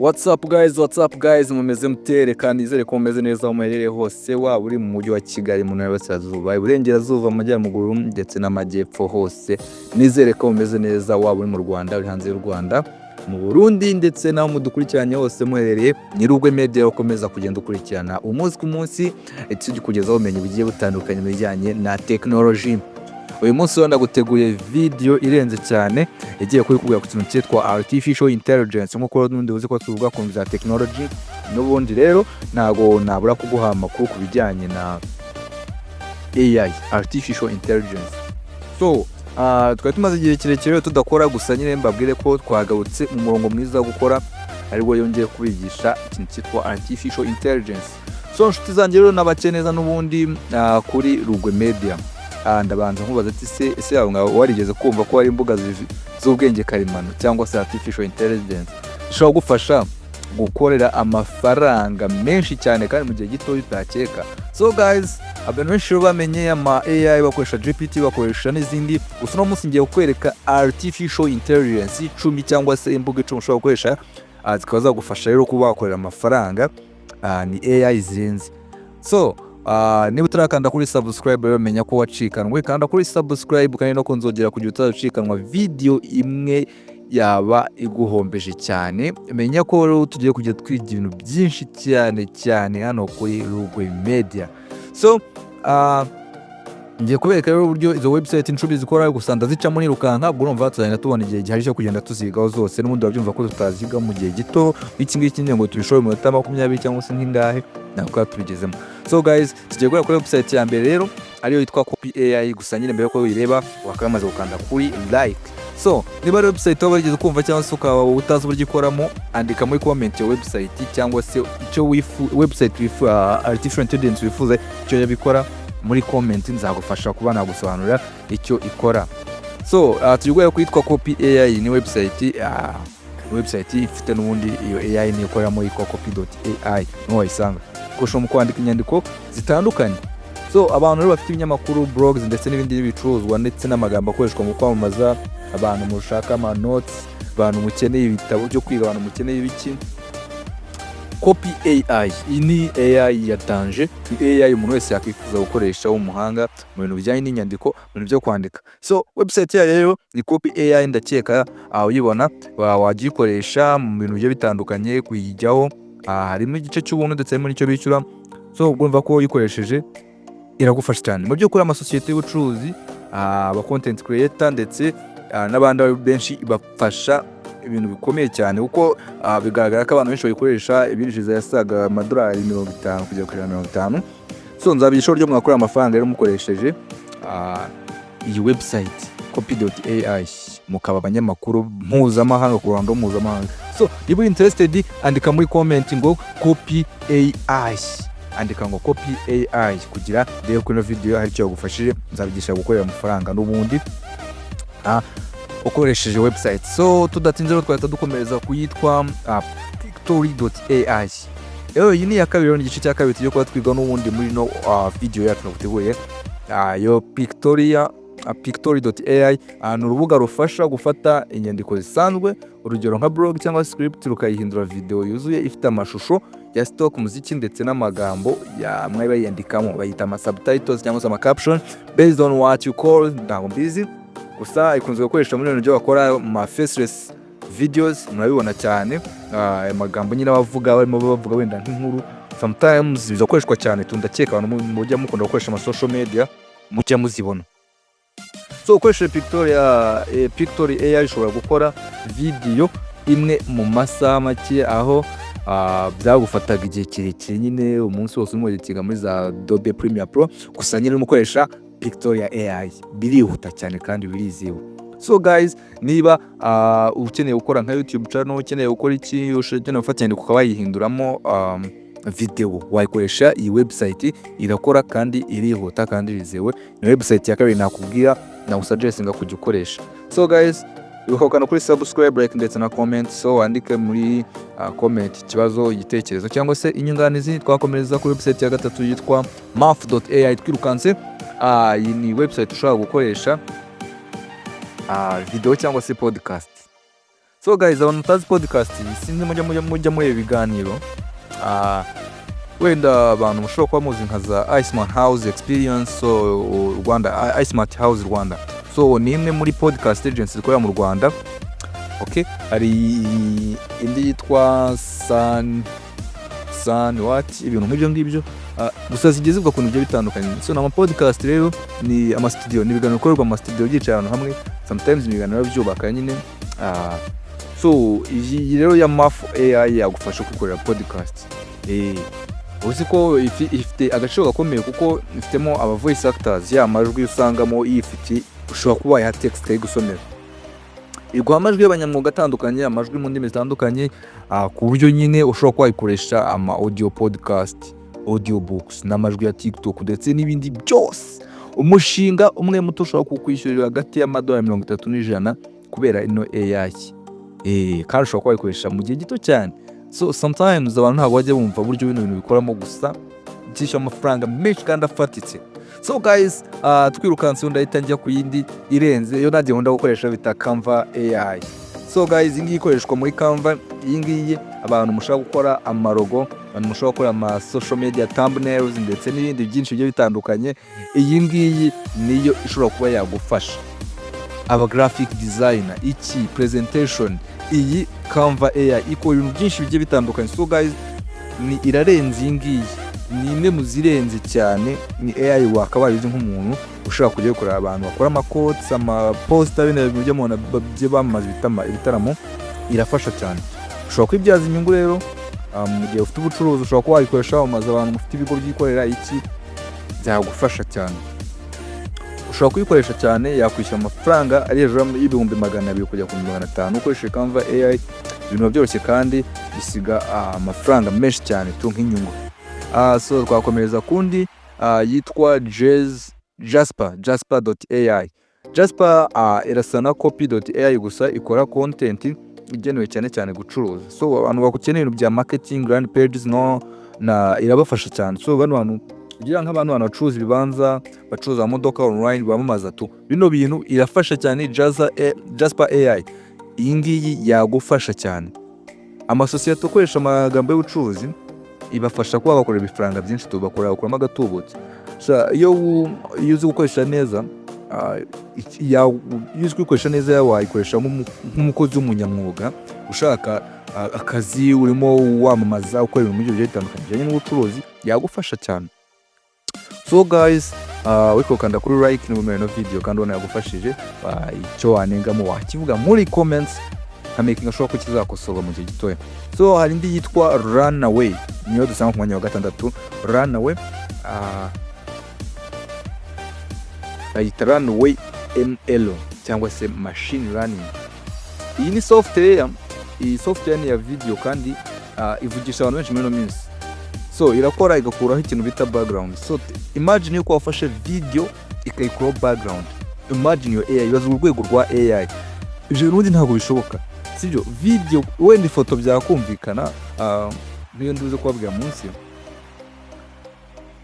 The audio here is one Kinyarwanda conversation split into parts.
What's up guys, mumeze mutere kandi nizere ko mumeze neza muherereye hose, waba uri mu mujyi wa Kigali mu ntara y'Iburasirazuba, Iburengerazuba, Amajyaruguru ndetse n'Amajyepfo hose. Nizere ko mumeze neza, waba uri mu Rwanda, uri hanze y'u Rwanda, mu Burundi ndetse naho mudukurikiranye hose muherereye. Ni Rugwe Media ukomeza kugenda ukurikirana umunsi ku munsi tukugezaho ubumenyi bugiye butandukanye mu bijyanye na technology. Uyu munsi ndaguteguriye video irenze cyane yagiye kubikubwira ku kintu cyitwa artificial intelligence, nkuko n'undi uzi ko tuvuga ku bya technology. N'ubundi rero nago nabura kuguha amakuru ku bijyanye na AI, artificial intelligence. So twari tumaze igihe kirekire tudakora, gusa nyine mbabwire ko twagarutse mu murongo mwiza wo gukora, ariko yongeye kubigisha ikintu cyitwa artificial intelligence. So nshuti zanjye rero nabakeneza n'ubundi kuri Rugwe Media. Ndabanza nkubaza ati ese warigeze kumva ko hari imbuga z'ubwenge karemano cyangwa se artificial intelligence ishobora gufasha gukorera amafaranga menshi cyane kandi mu gihe gito bitakeka? So guys, abantu benshi bamenye ama AI bakoresha GPT, bakoresha n'izindi. Gusa no munsi ngiye kukwereka artificial intelligence 10 cyangwa se imbuga 10 ushobora gukoresha zikaba zagufasha rero kuba wakorera amafaranga. Ni AI zirenze. So niba utarakanda kuri subscribe rero menya ko wacikanwe, kanda kuri subscribe kandi no kunzogera kugira utacikanwa video imwe yaba iguhombeje cyane. Menya ko rero tugiye kujya twiga ibintu byinshi cyane hano kuri Rugwe Media. So ngiye kubereka rero uburyo izo website inshubi zikora, gusa ndazicamo nirukanka, urumva tuzagenda tubona igihe gihari cyo kugenda tuzigaho zose, n'ubundi babyumva ko tutaziga mu gihe gito. Iki ngiki ngo tubishore mu minota 20 cyangwa se nk'ingahe nako tubigezemo. So guys, tugiye gukora kuri website ya mbere rero ariyo yitwa Copy AI. Gusa nyine mbere ko uyireba wakamaze gukanda kuri like. So niba ari website wabigeze kumva cyangwa se ukaba utazi uburyo ikoramo, andika muri comment ya website cyangwa se icyo website artificial intelligence wifuza icyo yabikora muri comment, nzagufasha kuba nagusobanurira icyo ikora. So tugiye kwitwa Copy AI. Ni website ifite n'ubundi iyo AI ni ikoramo yitwa copy.ai, no wayisanga kusho mu kwandika inyandiko zitandukanye. So abantu rero bafite ibinyamakuru, blogs ndetse n'ibindi bicuruzwa ndetse n'amagambo akoreshwa mu kwamamaza abantu, mu ushaka ama notes, abantu mukeneye ibitabo byo kwiga, abantu mukeneye ibiki, Copy AI. Ini AI yatanje, AI umuntu wese yakwifuza gukoresha w'umuhanga mu bintu bijyanye n'inyandiko, mu bintu byo kwandika. So website yayo rero ni Copy AI. Ndakeka uyibona wagikoresha mu bintu byo bitandukanye kuyijyaho. Harimo igice cy'ubuntu ndetse harimo n'icyo bishyura. So urumva ko uyikoresheje iragufasha cyane mu byo gukora amasosiyete y'ubucuruzi, aba content creator ndetse n'abandi benshi ibafasha ibintu bikomeye cyane, kuko bigaragara ko abantu benshi bayikoresha ibinjiza yasaga amadolari 50 kugera kuri 50. So nzabishora ryo mwakora amafaranga rero mukoresheje iyi website copy.ai, mukaba abanyamakuru mpuzamahanga ku ruhando mpuzamahanga. So niba uri interested, andika muri comment ngo Copy AI, andika ngo Copy AI kugira rero kuri video hari cyo gufashije, nzabigisha gukorera amafaranga n'ubundi ukoresheje website. So tudatinze rero twahita dukomereza kuyitwa pictory.ai. Iyi ni ya kabiri, n'igice cya kabiri cyo kuba twiga n'ubundi muri no video yacu naguteguye. Yo pictory.ai ni urubuga rufasha gufata inyandiko zisanzwe, urugero nka blog cyangwa script, rukayihindura video yuzuye ifite amashusho ya stock, muziki ndetse n'amagambo ya mwe bayandikamo, bayita ama subtitles cyangwa se ama caption based on what you call. Ntabwo mbizi, gusa ikunze gukoresha muri byo bakora ma faceless videos, murabibona cyane amagambo nyine bavuga, barimo bavuga wenda nk'inkuru. Sometimes bizakoreshwa cyane, tundakeka abantu mujya mukunda gukoresha ama social media mujya muzibona. So ukoresheje Pictory AI ushobora gukora video imwe mu masaha make, aho byagufataga igihe kirekire nyine umunsi wose umurikiga muri za Adobe Premiere Pro. Gusa nyine umukoresha Pictory AI birihuta cyane kandi birizewe. So guys, niba ukeneye gukora nka YouTube channel, ukeneye gukora iki, ukeneye gufata inyandiko ukaba wayihinduramo video, wayikoresha iyi website, irakora kandi irihuta kandi irizewe. Ni website ya kabiri nakubwira na usuggestinga kujya ukoresha. So guys, ukakanda kuri subscribe, like ndetse na comment. So andike muri comment ikibazo, igitekerezo cyangwa se inyunganizi. Twakomereza kuri website ya gatatu yitwa math.ai. twirukanse iyi ni website ushobora gukoresha video cyangwa se podcast. So guys, abantu mutazi podcast sinzi mujya muri ibiganiro wenda abantu mushobora kuba muzi nka za Iceman House Experience Rwanda, Iceman House Rwanda. So ni imwe muri podcast agency ikorera mu Rwanda. Okay, hari indi yitwa Sun what ibintu nk'ibyo ngibyo gusa zigeze ku bintu byo bitandukanye. So na podcast rero ni ama studio, ni ibiganiro bikorerwa ama studio byicaye ahantu hamwe, sometimes ibiganiro byubaka nyine. So iyi rero ya Mafu AI yagufasha gukorera podcast. Uzi ko ifite agaciro gakomeye kuko ifitemo aba voice actors, ya majwi usangamo ifite ushobora kuba ya text kayigusomera. Iguha amajwi y'abanyamwuga atandukanye, amajwi mu ndimi zitandukanye, ku buryo nyine ushobora kwayikoresha ama audio podcast, audio books, n'amajwi ya TikTok ndetse n'ibindi byose. Umushinga umwe muto ushobora kukwishyurira hagati y'amadolari 30 n'ijana kubera ino AI. Kandi ushobora kwayikoresha mu gihe gito cyane. So sometimes abantu ntabwo bajya bumva buryo bino bintu bikoramo, gusa byishyura amafaranga menshi kandi afatitse. So guys, twirukanse ndahita njya ku yindi irenze yo nagiye nkunda gukoresha bita Canva AI. So guys, ingi ikoreshwa muri Canva. Iyi ngiyi abantu mushaka gukora amarogo, abantu mushaka gukora ama social media thumbnails ndetse n'ibindi byinshi byo bitandukanye. Iyi ngiyi niyo ishobora kuba yagufasha. Aba graphic designer, iki presentation, iyi Canva AI ikora ibintu byinshi bigiye bitandukanye. So guys, ni irarenze iyi ngiyi, ni imwe mu zirenze cyane. Ni AI wakabaye uzi nk'umuntu ushaka kujya gukora abantu bakora amakots, amaposta, bene byo mubona bye bamaze ibitaramo. Irafasha cyane, ushobora kwibyaza inyungu rero. Mu gihe ufite ubucuruzi ushobora kuba wayikoresha amaze abantu mufite ibigo byikorera, iki byagufasha cyane. Ushobora kuyikoresha cyane, yakwishyura amafaranga ari hejuru y'ibihumbi 200 kujya ku 500 ukoresheje Canva AI. Ibintu byoroshye kandi bisiga amafaranga menshi cyane tu nk'inyungu. So twakomereza kundi yitwa Jasper.ai. Jasper irasa na copy.ai gusa ikora content igenewe cyane gucuruza. So abantu bakukeneye ibintu bya marketing, brand pages na irabafasha cyane. So bantu kugira nk'abantu bacuruza ibibanza, bacuruza amamodoka online, bamamaza tu bino bintu irafasha cyane. Jasper AI iyi ngiyi yagufasha cyane. Amasosiyete ukoresha amagambo y'ubucuruzi ibafasha kuba bakora ibifaranga byinshi, tubakoramo agatubutse. So iyo uzi gukoresha neza, wayikoresha nk'umukozi w'umunyamwuga ushaka akazi, urimo wamamaza, ukora ibintu byinshi bitandukanye bijyanye n'ubucuruzi, yagufasha cyane. So guys, wikokanda kuri like n'ubumere no video kandi ubona yagufashije, icyo wanengamo wakivuga muri comments making sure ko kizakosorwa mu gihe gitoya. So hari indi yitwa Runaway, niyo dusanga ku mwanya wa 6. Runaway ayita Runaway ML cyangwa se machine learning. Iyi ni software, iyi software ni ya video kandi ivugisha abantu benshi muri no minsi. So irakora igakuraho ikintu bita background. So imagine yuko wafashe video ikayikuraho background. Imagine your AI ibaza urwego rwa AI. Ibyo n'undi ntabwo bishoboka, sibyo? Video wenda ifoto byakumvikana, niyo nduze kubabwira munsi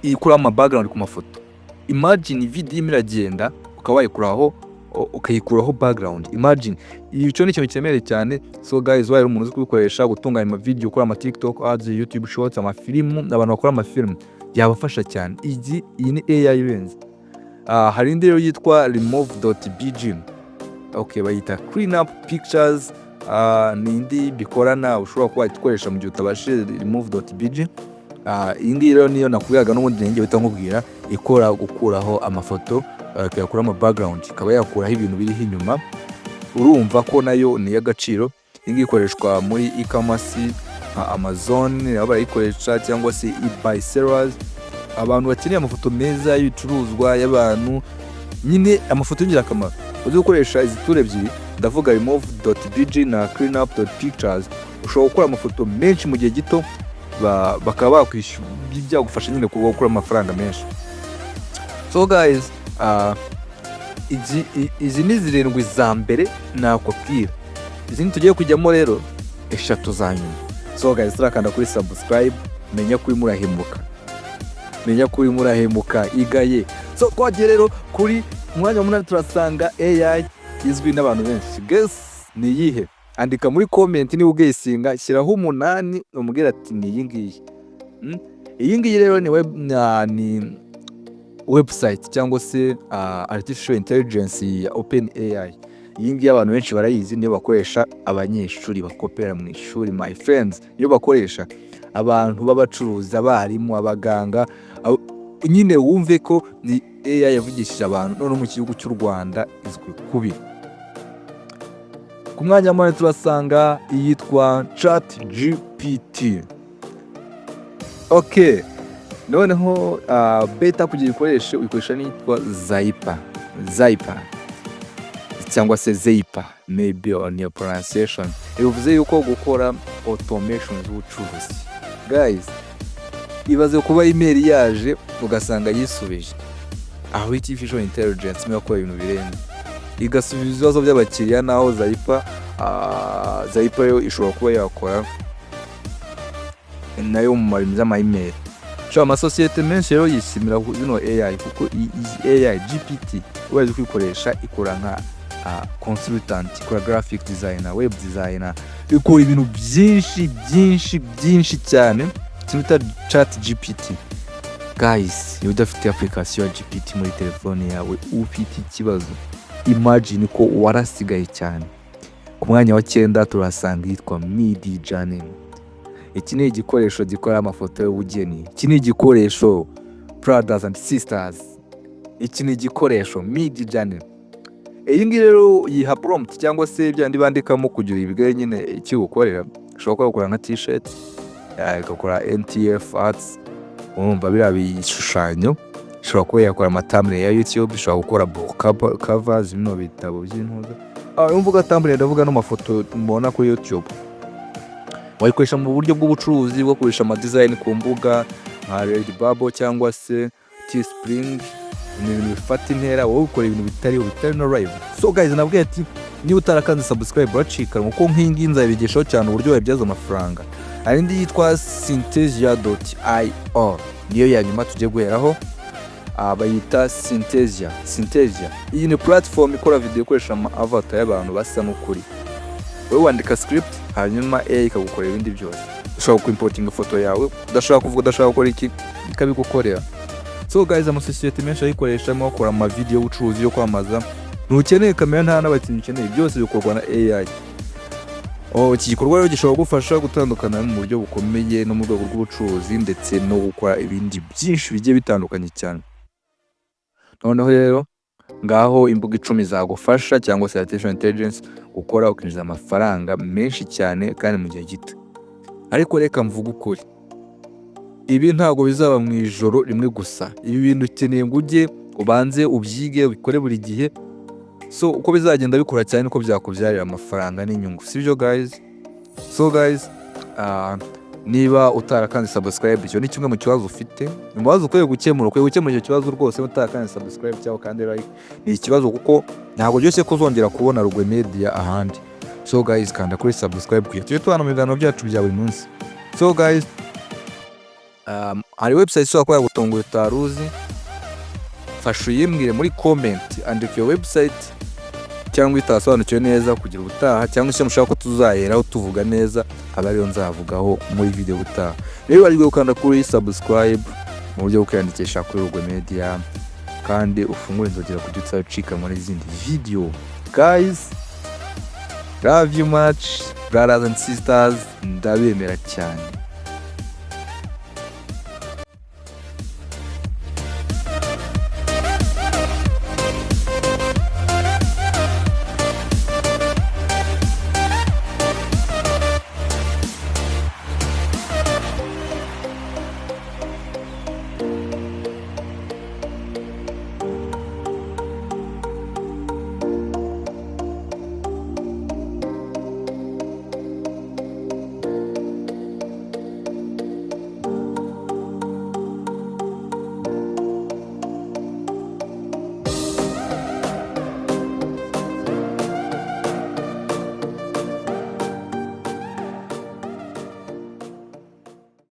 ikuraho ama background ku mafoto. Imagine video imiragenda ukawayikuraho ukayikuraho background. Imagine icyo ni ikintu cyemereye cyane. So guys, wari umuntu uzi kubikoresha gutunganya ama video, ukora ama TikTok ads, YouTube shorts, ama film, abantu bakora ama film, yabafasha cyane. Iyi ni AI irenze. Hari indi rero yitwa remove.bg. Okay, bayita clean up pictures. Nindi bikorana ushobora kuba ikoresha mu gihe utabashije remove.bg. Iyi ngiyi rero niyo nakubwiraga n'ubundi ngiye bita nkubwira, ikora gukuraho amafoto, yakura ama background, ikaba yakuraho ibintu biri inyuma. Urumva ko nayo ni y'agaciro. Iyi ngiyi ikoreshwa muri e-commerce nka Amazon, aba bayikoresha cyangwa se eBay sellers, abantu bakeneye amafoto meza y'ibicuruzwa y'abantu, nyine amafoto y'ingirakamaro. Uzi gukoresha izi tool ebyiri, ndavuga remove.bg na cleanup.pictures, ushobora gukora amafoto menshi mu gihe gito, bakaba bakwishyura, byagufasha nyine gukora amafaranga menshi. So guys, izi ni 7 za mbere nakubwira. Izi tugiye kujyamo rero 3 za nyuma. So guys, turakanda kuri subscribe, menya kuri murahemuka igaye. So twagiye rero kuri mwanya munani turasanga AI izwi n'abantu benshi. Guess ni yihe? andika muri comment niba ugesinga, shyiraho 8 umubwira ati ni iyi ngiyi. Iyi ngiyi rero ni website cyangwa se artificial intelligence ya OpenAI. Iyi ngiyi abantu benshi barayizi, niyo bakoresha abanyeshuri bakopera mu ishuri, my friends, niyo bakoresha abantu b'abacuruzi, abarimu, abaganga. Nyine wumve ko ni AI yavugishije abantu none mu gihugu cy'u Rwanda izwi kubi. Ku mwanya wa turasanga iyitwa ChatGPT. Okay, noneho beta kugira uyikoresha n'iyitwa Zaipa cyangwa se Zaipa, maybe on your pronunciation. Bivuze yuko gukora automation z'ubucuruzi. Guys, ibaze kuba email yaje ugasanga yisubije aho artificial intelligence mwe yakora ibintu birenze, igasubiza ibibazo by'abakiriya, naho Zaipa yo ishobora kuba yakora nayo mu marimi z'ama email. Amasosiyete menshi rero yishimira zino AI kuko AI GPT ubaye kwikoresha ikora nka consultant, ikora graphic designer, web designer, ikora ibintu byinshi cyane. Twita ChatGPT. Guys, iyo udafite application ya GPT muri telefone yawe ufite ikibazo. Imagine ko warasigaye cyane. Ku mwanya wa 9 turasanga yitwa Midjourney. Iki ni igikoresho gikora amafoto y'ubugeni. Iki ni igikoresho brothers and sisters. Iki ni igikoresho Midjourney. Iyi ngiyi rero yiha prompt cyangwa se byandi bandikamo kugira ibigere nyine iki gukorera. Ushobora gukora nka t-shirt, igakora NTF arts, umva bira bishushanyo. Ushobora kuba yakora amatamble ya YouTube, ushobora gukora book covers, bino bitabo by'intuza. Umvuga tamble ndavuga no mafoto mbona kuri YouTube. Wayikoresha mu buryo bw'ubucuruzi bwo kurisha ama design ku mbuga nka Redbubble cyangwa se Teespring. Ni ibintu bifata intera, wowe ukora ibintu bitari no live. So guys, nabwiye ati niba utarakanze subscribe uracika kuko nk'ingi nzabigishaho cyane uburyo wabyaza amafaranga. Hari ndi yitwa synthesia.io, niyo ya nyuma tujye guheraho. Bayita Synthesia. Iyi ni platform ikora video ikoresha ama avatar y'abantu basa n'ukuri. Wowe wandika script hanyuma AI ikagukorera ibindi byose. Ushobora kuimporting ifoto yawe, udashaka kuvuga, udashaka gukora iki, ikabigukorera. So guys, amasosiyete menshi ayikoresha mu gukora ama video y'ubucuruzi yo kwamaza. Ntukeneye kamera, nta n'abatinyi ukeneye, byose bikorwa na AI. Iki gikorwa rero gishobora gufasha gutandukana mu buryo bukomeye no mu rwego rw'ubucuruzi ndetse no gukora ibindi byinshi bigiye bitandukanye cyane. Noneho rero ngaho imbuga 10 zagufasha cyangwa se artificial intelligence ukora ukinjiza amafaranga menshi cyane kandi mu gihe gito. Ariko reka mvuga ukuri, ibi ntago bizaba mu ijoro rimwe gusa. Ibi bintu ukeneye ngo ujye ubanze ubyige ubikore buri gihe. So uko bizagenda bikora cyane uko byakubyarira amafaranga n'inyungu, sibyo guys? So guys, niba utarakanze subscribe, icyo ni kimwe mu kibazo ufite. Nibazo ukwiye gukemura icyo kibazo rwose. Utarakanze subscribe cyangwa kandi like ni ikibazo kuko ntabwo byose ko uzongera kubona Rugwe Media ahandi. So guys, kanda kuri subscribe kugira tujye tubana mu biganiro byacu bya buri munsi. So guys, hari website ishobora kuba yagutungura utaruzi. Fasha uyimbwire muri comment, andika iyo website cyangwa itasobanukiwe neza kugira ubutaha, cyangwa se mushaka ko tuzaheraho tuvuga neza abariyo nzavugaho muri video ubutaha. Rero bari gukanda kuri subscribe mu buryo bwo kwiyandikisha kuri Rugwe Media kandi ufungure inzogera kugira utacika muri izindi video. Guys, love you much brothers and sisters, ndabemera cyane.